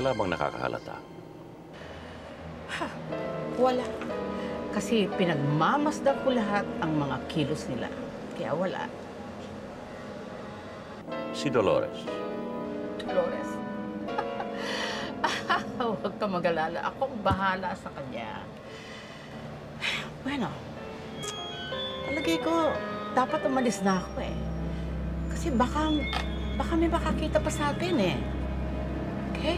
Wala bang nakakahalata? Ha, wala. Kasi pinagmamasdan ko lahat ang mga kilos nila. Kaya wala. Si Dolores. Dolores? Huwag ka mag-alala. Akong bahala sa kanya. Bueno, palagay ko, dapat umalis na ako eh. Kasi baka may makakita pa sa atin eh. Okay?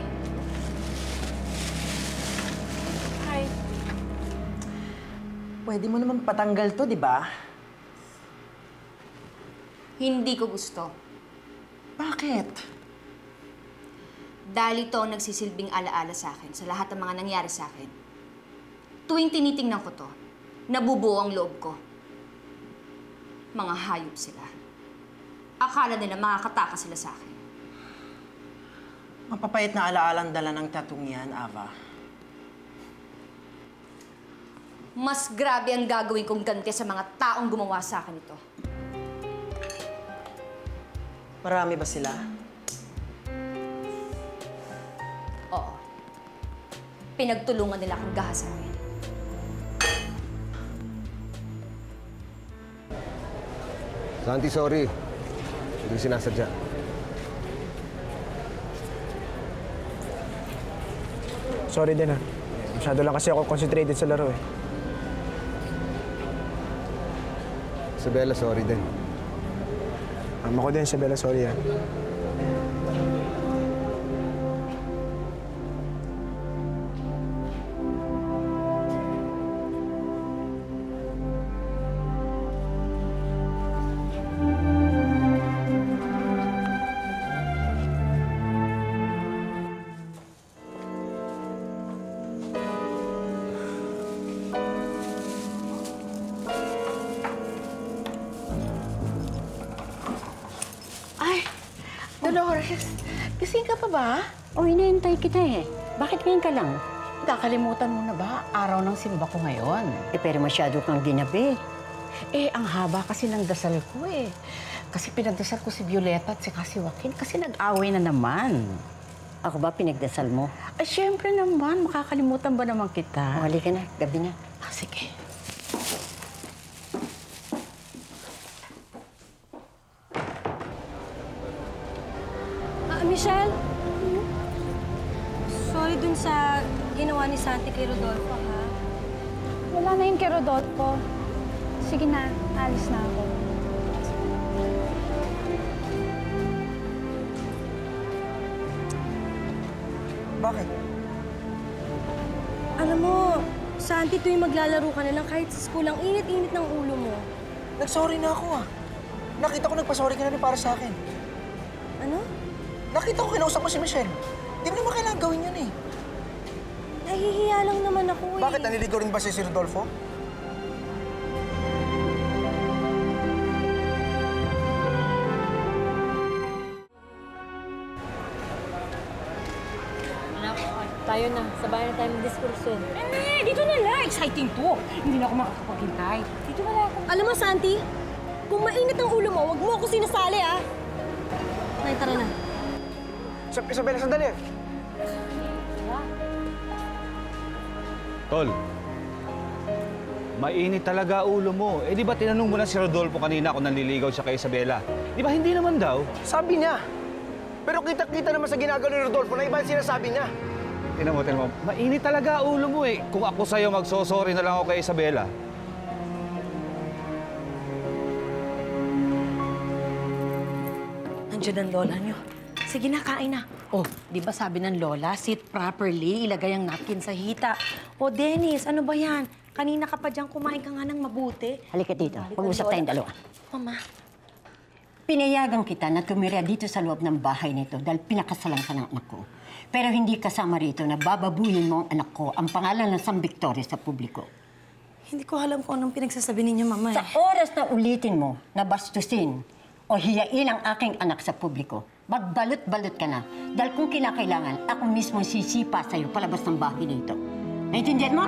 Hi. Pwede mo naman patanggal to, di ba? Hindi ko gusto. Bakit? Dahil ito ang nagsisilbing alaala sa akin sa lahat ng mga nangyari sa akin. Tuwing tinitingnan ko to, nabubuo ang loob ko. Mga hayop sila. Akala nila makakatakas sila sa akin. Mapapait na alaalang dala ng tatong yan, Ava. Mas grabe ang gagawin kong ganti sa mga taong gumawa sa akin ito. Marami ba sila? Oo. Pinagtulungan nila akong gahasain. Santi, sorry. Hindi sinasadya. Sorry din, ha. Masyado lang kasi ako concentrated sa laro, eh. Isabela, sorry din. Ako din, Isabela, sorry, ha. Dolores, gising ka pa ba? O, hinihintay kita eh. Bakit ngayon ka lang? Nakalimutan mo na ba? Araw ng simba ko ngayon. Pero masyado kang ginabi. Ang haba kasi ng dasal ko eh. Kasi pinagdasal ko si Violeta at si Joaquin kasi nag-away na naman. Ako ba pinagdasal mo? Ay, syempre naman. Makakalimutan ba naman kita? Halika na, gabi na. Sige. Michelle? Sorry dun sa ginawa ni Santi kay Rodolfo, ha? Wala na yung kay Rodolfo. Sige na, alis na ako. Bakit? Alam mo, Santi, tuwing maglalaro ka na lang kahit sa school, ang init-init ng ulo mo. Nag-sorry na ako, ah. Nakita ko nagpa-sorry ka na rin para sa akin. Ano? Nakita ko kinausap mo si Michelle. Hindi mo naman kailangan gawin yun, eh. Nahihiya lang naman ako, eh. Bakit? Naniligaw rin ba si Rodolfo? Anak, tayo na. Sabayan na tayo mag-diskurso. Dito na lang. Exciting to. Hindi na ako makakapaghintay. Dito na lang ako. Alam mo, Santi, kung mainit ang ulo mo, wag mo ako sinasali, ah. Nay, tara na. Isabela, sandali. Tol, mainit talaga ulo mo. Di ba tinanong mo na si Rodolfo kanina kung nanliligaw siya kay Isabela? Di ba hindi naman daw? Sabi niya. Pero kita-kita naman sa ginagawa ni Rodolfo na iba ang sinasabi niya. Tinan mo. Mainit talaga ulo mo eh. Kung ako sa'yo, magsosorry na lang ako kay Isabela. Nandiyan ang lola niyo. Sige na, kain na. Oh, di ba sabi ng lola, sit properly, ilagay ang napkin sa hita. Oh, Dennis, ano ba yan? Kanina ka pa dyan, kumain ka nga ng mabuti. Halika dito, mag-usap tayong dalawa. Mama. Pinayagan kita na tumira dito sa loob ng bahay nito dahil pinakasalan ka ng anak ko. Pero hindi kasama rito na bababuyin mo ang anak ko ang pangalan ng San Victoria sa publiko. Hindi ko alam kung anong pinagsasabi ninyo, Mama. Sa oras na ulitin mo na bastusin o hiyain ang aking anak sa publiko, magbalot-balot ka na. Dahil kung kinakailangan, ako mismo sisipa sa'yo palabas ng bahay nito. Naintindihan mo?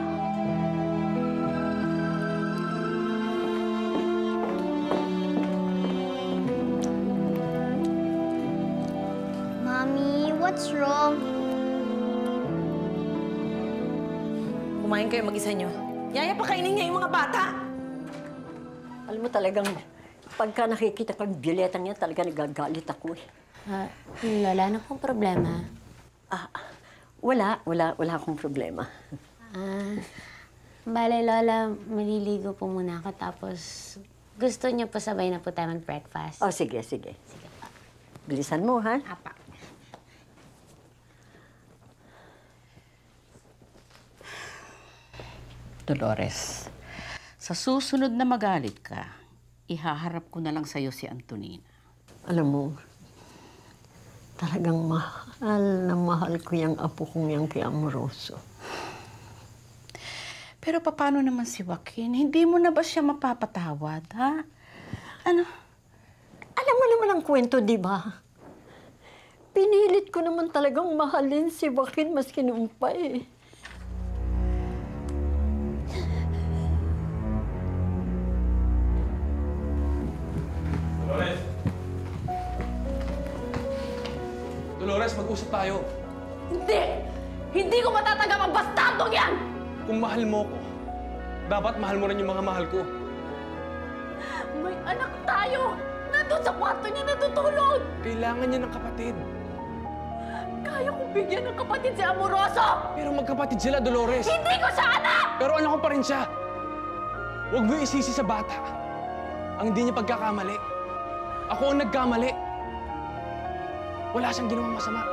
Mommy, what's wrong? kumain kayo mag-isa nyo. Yaya, pakainin niya yung mga bata. Alam mo talagang, pagka nakikita ko yung Violeta niya, talaga nagagalit ako eh. Lola, ano pong problema? Wala akong problema. Bale, Lola, maliligo po muna ako tapos gusto niyo po sabay na po tayo mag-breakfast. Oh, sige. Sige pa. Bilisan mo, ha? Apa. Dolores, sa susunod na magalit ka, ihaharap ko na lang sa'yo si Antonina. Alam mo, talagang mahal ko yung apo kong yung kay Amoroso. Pero paano naman si Joaquin? Hindi mo na ba siya mapapatawad, ha? Ano? Alam mo naman ang kwento, di ba? Pinilit ko naman talagang mahalin si Joaquin maski noong pa eh. Dolores, mag-usap tayo. Hindi! Hindi ko matatanggap ang bastardong yan! Kung mahal mo ko, dapat mahal mo rin yung mga mahal ko. May anak tayo! Nandun sa kwarto niya natutulog! Kailangan niya ng kapatid. Kaya kong bigyan ng kapatid si Amoroso! Pero magkapatid sila, Dolores. Hindi ko siya anak! Pero anak ko pa rin siya. Huwag mo isisi sa bata ang hindi niya pagkakamali. Ako ang nagkamali. Wala siyang ginawang masama.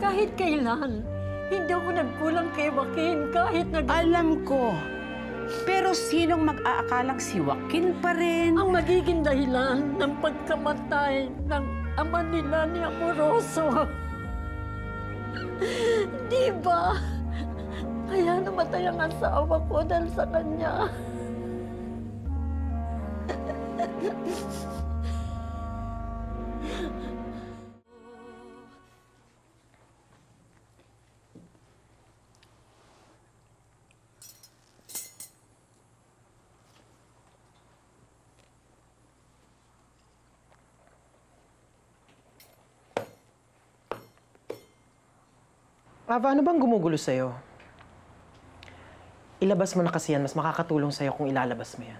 Kahit kailan, hindi ako nagkulang kay Joaquin kahit Alam ko. Pero sinong mag-aakalang si Joaquin pa rin? Ang magiging dahilan ng pagkamatay ng ama nila ni Amoroso. Di ba? Kaya namatay ang asawa ko dahil sa kanya. Ava, ano bang gumugulo sa'yo? Ilabas mo na kasi yan. Mas makakatulong sa'yo kung ilalabas mo yan.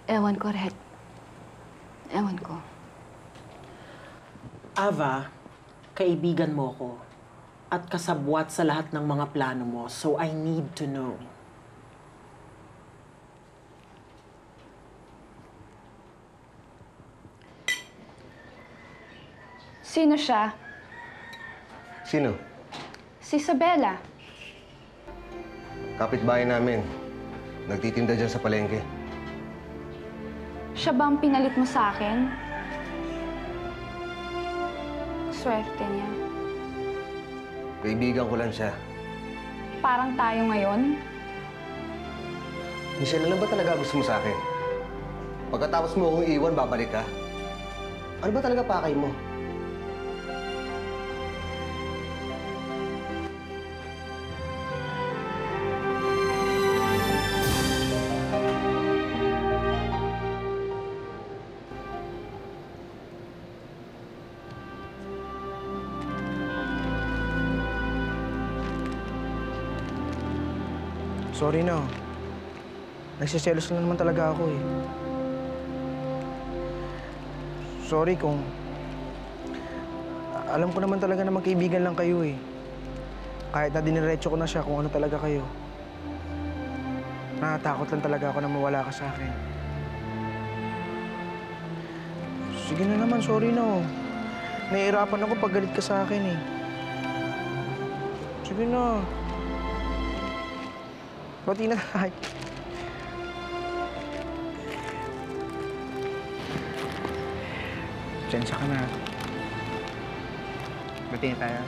Ewan ko, Red. Ewan ko. Ava, kaibigan mo ko at kasabwat sa lahat ng mga plano mo, so I need to know. Sino siya? Sino? Si Isabela. Kapitbahay namin. Nagtitinda dyan sa palengke. Siya ba ang pinalit mo sa akin? Swerte niya. Kaibigan ko lang siya. Parang tayo ngayon. Michelle, ano ba talaga gusto mo sa akin? Pagkatapos mo akong iwan, babalik ka? Ano ba talaga pakay mo? Sorry na. Nagsiselos na naman talaga ako eh. Sorry kung... Alam ko naman talaga na magkaibigan lang kayo eh. Kahit na diniretso ko na siya kung ano talaga kayo. Natatakot lang talaga ako na mawala ka sa akin. Sige na naman, sorry na. Nahihirapan ako pag galit ka sa akin eh. Sige na. Bati na tayo. Sensya ka na. Bati na tayo.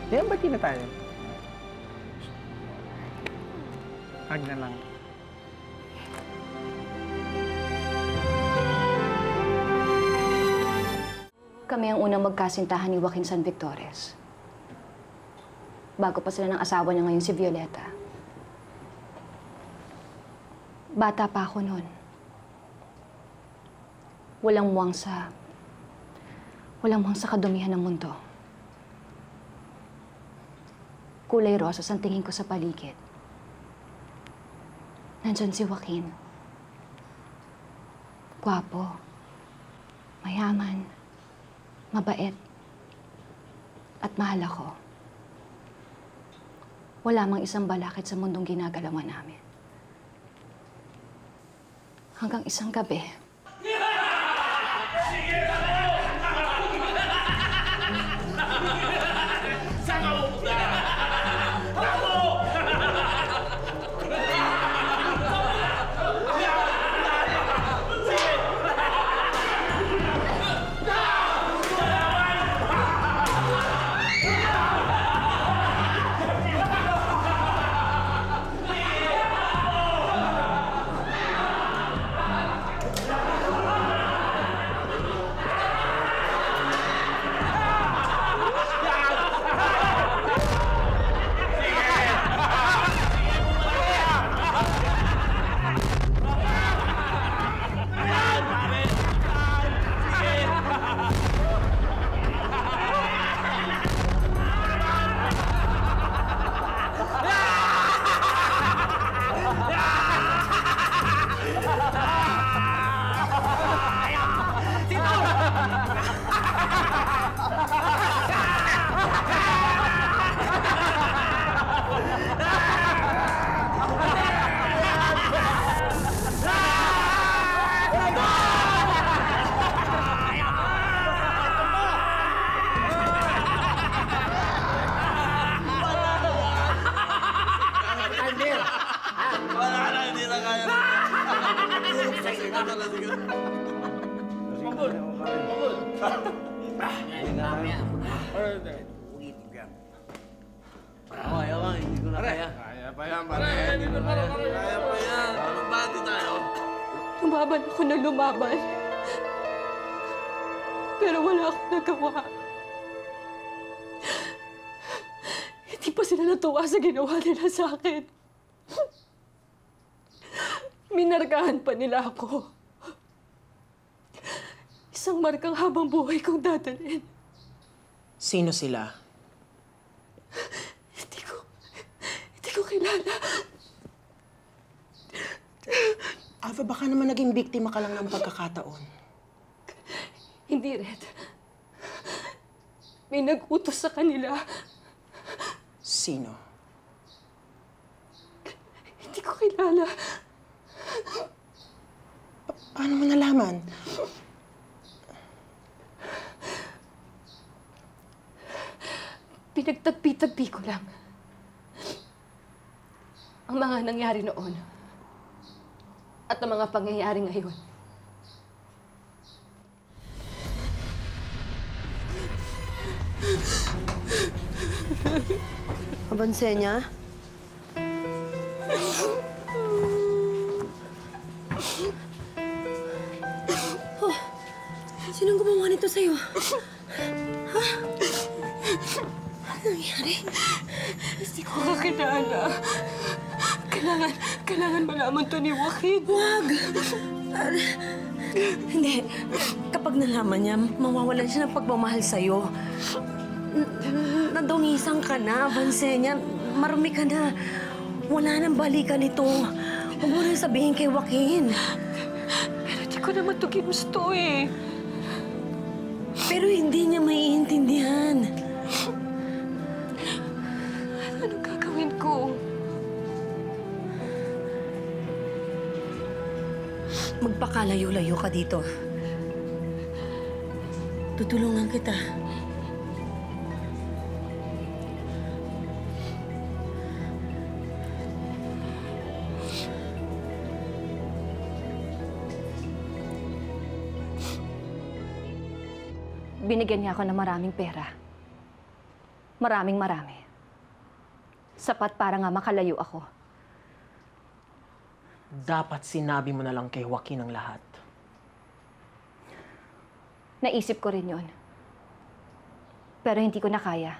Yan, ba't na tayo? Hug na lang. Kami ang unang magkasintahan ni Joaquin San Victores. Bago pa sila ng asawa niya ngayon si Violeta. Bata pa ako noon. Walang muwang sa kadumihan ng mundo. Kulay rosas ang tingin ko sa paligid. Nandyan si Joaquin. Gwapo. Mayaman. Mabait. At mahal ako. Wala mang isang balakid sa mundong ginagalawan namin. Hanggang isang gabi, Lumaban ako na lumaban. Pero wala akong nagawa. Hindi pa sila natuwa sa ginawa nila sa akin. Minarkahan pa nila ako. Isang markang habang buhay kong dadalhin. Sino sila? Hindi ko kilala. Ava, baka naman naging biktima ka lang ng pagkakataon. Hindi, Red. May nag-utos sa kanila. Sino? Hindi ko kilala. Paano mo nalaman? Pinagtagpi-tagpi ko lang ang mga nangyari noon at ang mga pangyayari ngayon. Abansenya? Oh, sinong gumawa nito sa'yo? Ha? Ano nangyari? Hindi ko kakilala. Kailangan malaman to ni Joaquin. Wag! Hindi. Kapag nalaman niya, mawawalan siya ng pagmamahal sa'yo. Nadungisan ka na, Vansenya. Marumi ka na. Wala nang balikan ito. Huwag mo nang sabihin kay Joaquin. Pero di ko naman ito ginusto eh. Pero hindi niya maiintindihan. Anong gagawin ko? Magpakalayo-layo ka dito. Tutulungan kita. Binigyan niya ako ng maraming pera. Maraming marami. Sapat para nga makalayo ako. Dapat sinabi mo na lang kay Joaquin ang lahat. Naisip ko rin yon. Pero hindi ko na kaya.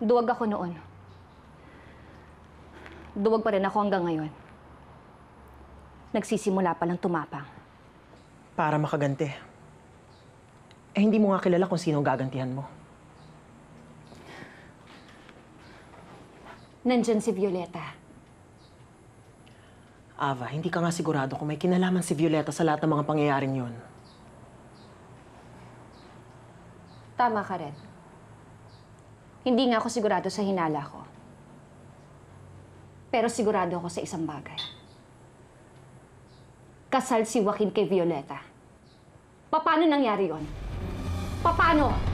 Duwag ako noon. Duwag pa rin ako hanggang ngayon. Nagsisimula pa lang tumapang. Para makaganti. Eh, hindi mo nga kilala kung sino gagantihan mo. Nandyan si Violeta. Ava, hindi ka nga sigurado kung may kinalaman si Violeta sa lahat ng mga pangyayaring yun. Tama ka rin. Hindi nga ako sigurado sa hinala ko. Pero sigurado ako sa isang bagay. Kasal si Joaquin kay Violeta. Paano nangyari yon? Paano?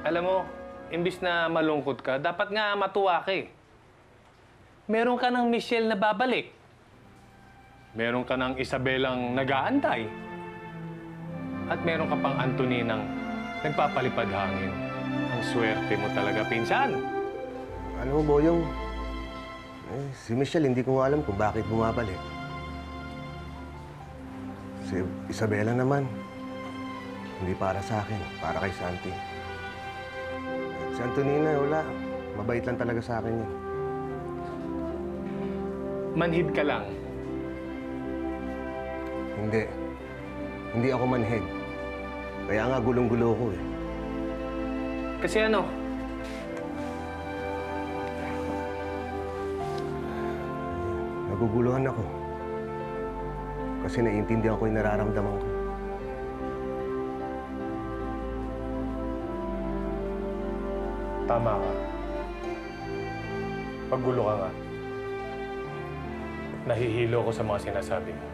Alam mo, imbis na malungkot ka, dapat nga matuwa ka eh. Meron ka ng Michelle na babalik. Meron ka ng Isabelang nag-aantay. At meron ka pang Antoninang nagpapalipad hangin. Ang swerte mo talaga, pinsan. Ano mo, Boyong? Si Michelle, hindi ko nga alam kung bakit bumabalik. Si Isabela naman, hindi para sa akin, para kay Santi. Si Antonina, wala. Mabait lang talaga sa akin yun. Manhid ka lang. Hindi. Hindi ako manhid. Kaya nga gulong-gulo ko eh. Kasi ano? Naguguluhan ako. Kasi naiintindihan ko yung nararamdaman ko. Tama ka. Paggulo ka nga. Nahihilo ko sa mga sinasabi mo.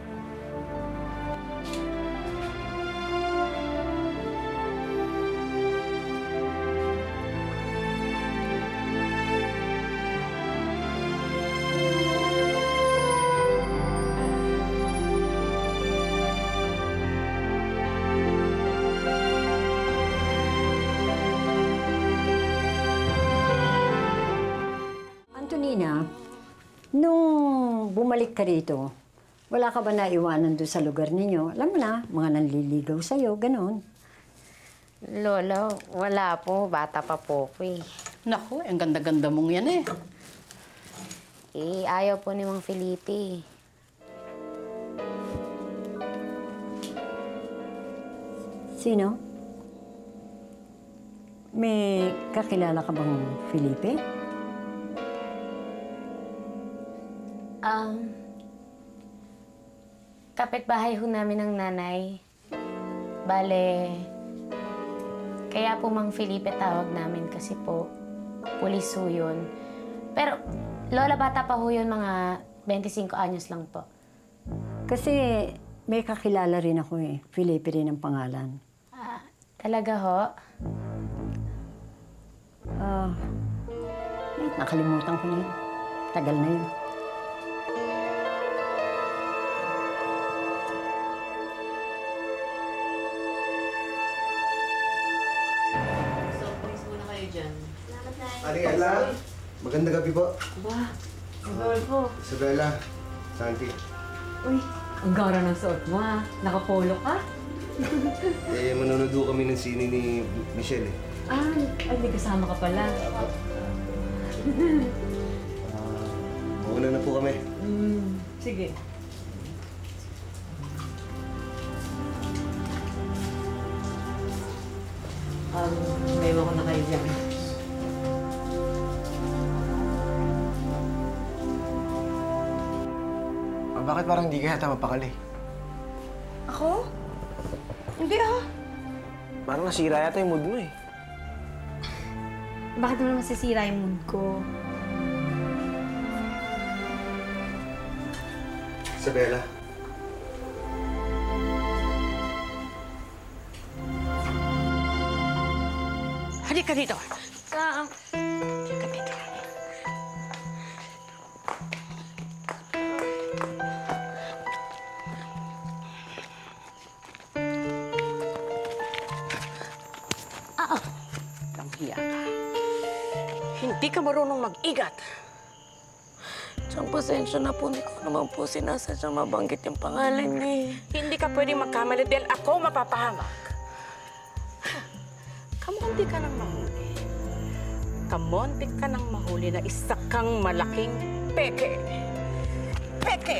Antonina, nung bumalik ka rito, wala ka ba naiwanan doon sa lugar ninyo? Alam mo na, mga nanliligaw sa'yo, ganon. Lola, wala po. Bata pa po ko eh. Naku, ang ganda-ganda mong yan eh. Eh, ayaw po ni Mang Felipe. Sino? May kakilala ka bang Felipe? Kapitbahay ho namin ng nanay. Bale, kaya po Mang Felipe tawag namin kasi po, pulis ho yun. Pero, Lola, bata pa ho yun, mga 25 anyos lang po. Kasi may kakilala rin ako eh. Felipe rin ang pangalan. Talaga ho? Nakalimutan ko na yun. Tagal na yun. Aling Ella, magandang gabi po. Ba, Rodolfo. Isabela, Santi. Uy, ang gara ng suot mo ha. Nakapolo ka? Manonood kami ng sine ni Michelle eh. Ay, may kasama ka pala. Mauna na po kami. Sige. May iwan ko na kayo dyan. Bakit parang hindi ka yata mapakali? Ako? Hindi ah. Parang nasira yata yung mood mo eh. Bakit naman masisira yung mood ko? Isabela. Halika dito. Saan? Halika dito. Lampiya ka. Hindi ka marunong mag-igat. Siyang pasensya na po, hindi ko naman po sinasadyang mabanggit yung pangalan niya. Hindi ka pwedeng magkamali dahil ako mapapahamak. Kamunti ka nang mahuli. Kamunti ka nang mahuli na isa kang malaking peke. Peke!